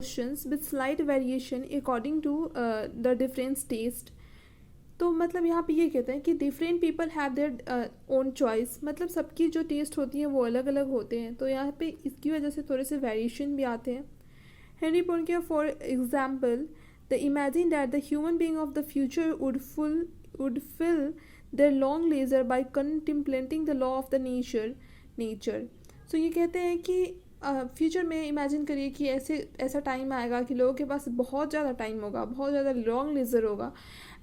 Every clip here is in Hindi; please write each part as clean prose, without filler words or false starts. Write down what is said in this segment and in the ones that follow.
Questions with slight variation according to the different test. तो मतलब यहाँ पे ये कहते हैं कि different people have their own choice, मतलब सबकी जो टेस्ट होती है वो अलग अलग होते हैं, तो यहाँ पे इसकी वजह से थोड़े से वेरिएशन भी आते हैं। Henry Porkia for example, the imagine that the human being of the future would fill their long leisure by contemplating the law of the nature। सो ये कहते हैं कि फ्यूचर में इमेजिन करिए कि ऐसा टाइम आएगा कि लोगों के पास बहुत ज़्यादा टाइम होगा, बहुत ज़्यादा लॉन्ग लेजर होगा,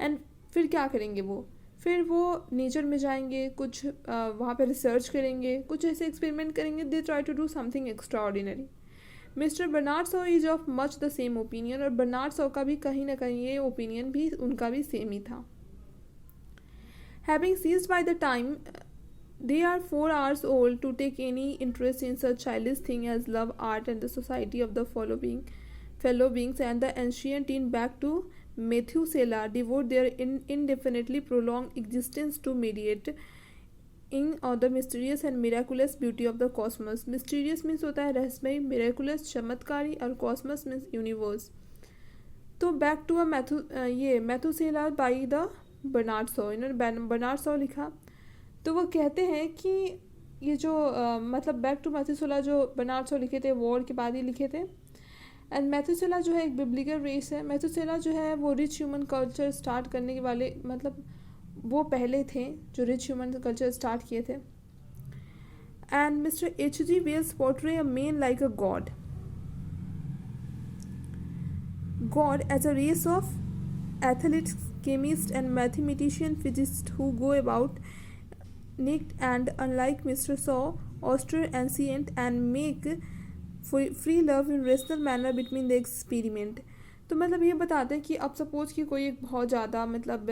एंड फिर क्या करेंगे फिर वो नेचर में जाएंगे, कुछ वहाँ पे रिसर्च करेंगे, कुछ ऐसे एक्सपेरिमेंट करेंगे, they try to do something extraordinary. Mister Bernard Shaw is of much the same opinion, और बर्नार्ड शॉ का भी कहीं ना कहीं ये ओपिनियन भी उनका भी सेम ही था। Having ceased by the time they are 4 hours old to take any interest in such childish thing as love, art, and the society of the fellow beings, and the ancient teen back to Methuselah devote their indefinitely prolonged existence to mediate in the mysterious and miraculous beauty of the cosmos। mysterious means होता है रहस्यमय, miraculous चमत्कारी, और cosmos means universe। तो बैक टू ये मैथुसेला बाई द बर्नार्ड शॉ, इन्होंने बर्नार्ड शॉ लिखा। तो वो कहते हैं कि ये जो मतलब बैक टू मैथुसेला जो बर्नार्ड शॉ लिखे थे वॉर के बाद ही लिखे थे। एंड मैथुसेला जो है एक बिब्लिकल रेस है। मैथुसेला जो है वो रिच ह्यूमन कल्चर स्टार्ट करने के वाले, मतलब वो पहले थे जो रिच ह्यूमन कल्चर स्टार्ट किए थे। And mister H.G. Wells portray a man like a God as a race of athletes, chemists, and mathematician physicists who go about naked and, unlike Mr. Shaw, austere, ancient, and make free love in rational manner between the experiment। तो मतलब ये बताते हैं कि अब सपोज कि कोई एक बहुत ज़्यादा मतलब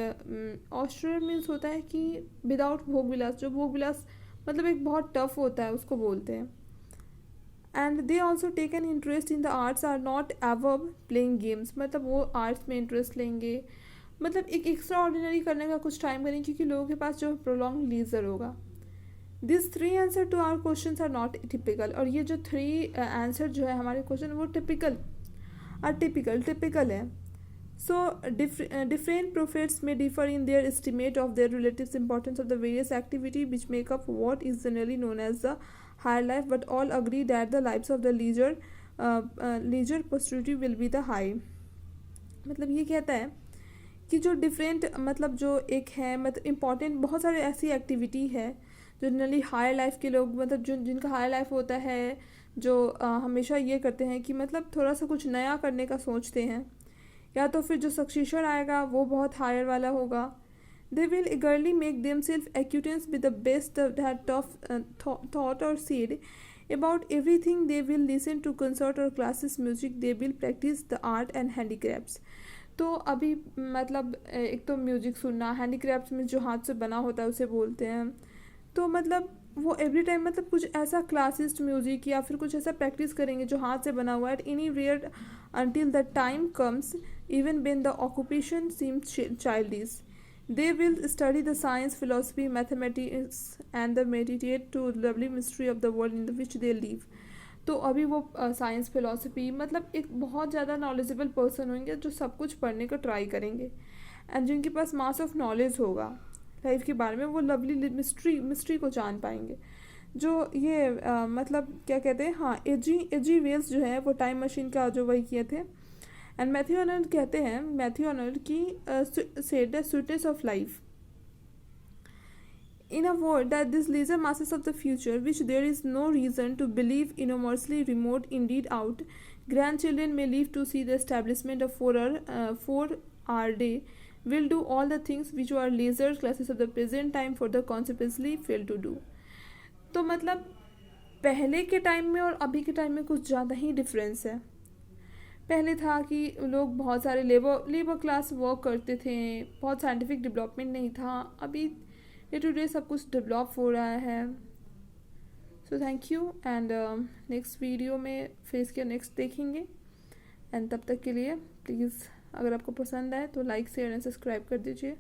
ऑस्ट्रेयर मीन्स होता है कि विदाउट भोग विलास, जो भोग विलास मतलब एक बहुत टफ होता है उसको बोलते हैं। And they also take an interest in the arts, are not ever playing games, मतलब वो आर्ट्स में इंटरेस्ट लेंगे, मतलब एक एक्स्ट्रा ऑर्डिनरी करने का कुछ टाइम करेंगे क्योंकि लोगों के पास जो प्रॉन्ग लीजर होगा। This 3 answer to our question are not typical, और ये जो 3 आंसर जो है हमारे क्वेश्चन वो टिपिकल है। सो डिफरेंट प्रोफेट्स में differ in their estimate of their relative importance of the various activity which make up what is generally known as the higher life, but all agree that the lifes of the leisure posterity will be the high. मतलब ये कहता है कि जो डिफरेंट मतलब जो एक है मतलब इम्पॉर्टेंट बहुत सारे ऐसी एक्टिविटी है जो जनरली हायर लाइफ के लोग मतलब जिनका हायर लाइफ होता है, जो हमेशा ये करते हैं कि मतलब थोड़ा सा कुछ नया करने का सोचते हैं, या तो फिर जो सक्सेसर आएगा वो बहुत हायर वाला होगा। They will eagerly make themselves acquaintance with the best that of thought or said about everything। they will listen to concert or classes music, they will practice the art and handicrafts। तो अभी मतलब एक तो म्यूजिक सुनना, हैंडीक्राफ्ट्स में जो हाथ से बना होता है उसे बोलते हैं। तो मतलब वो एवरी टाइम मतलब कुछ ऐसा क्लासिस्ट म्यूजिक या फिर कुछ ऐसा प्रैक्टिस करेंगे जो हाथ से बना हुआ है, at any rate until the time comes even when the occupation seems childish। they will study the science, philosophy, mathematics, and the meditate to the lovely mystery of the world in which they live। तो अभी वो साइंस फिलोसफी मतलब एक बहुत ज़्यादा नॉलेजेबल पर्सन होंगे जो सब कुछ पढ़ने का ट्राई करेंगे, एंड जिनके पास मास ऑफ नॉलेज होगा लाइफ के बारे में, वो लवली मिस्ट्री को जान पाएंगे। जो ये मतलब क्या कहते हैं, हाँ एजी वेल्स जो है वो टाइम मशीन का जो वही किए थे। एंड मैथ्यू आर्नल्ड कहते हैं, मैथ्यू आर्नल्ड की said the sweetness of life in a world that these leisure masses of the future, which there is no reason to believe enormously remote, indeed out, grandchildren may live to see the establishment of 4-hour day, will do all the things which our leisure classes of the present time for the consequently fail to do। तो मतलब पहले के टाइम में और अभी के टाइम में कुछ ज़्यादा ही डिफरेंस है। पहले था कि लोग बहुत सारे लेबर क्लास वर्क करते थे, बहुत साइंटिफिक डेवलपमेंट नहीं था। अभी डे टू डे सब कुछ डेवलप हो रहा है। So thank you, and next video में फिर इसके नेक्स्ट देखेंगे। एंड तब तक के लिए प्लीज़ अगर आपको पसंद आए तो लाइक शेयर एंड सब्सक्राइब कर दीजिए।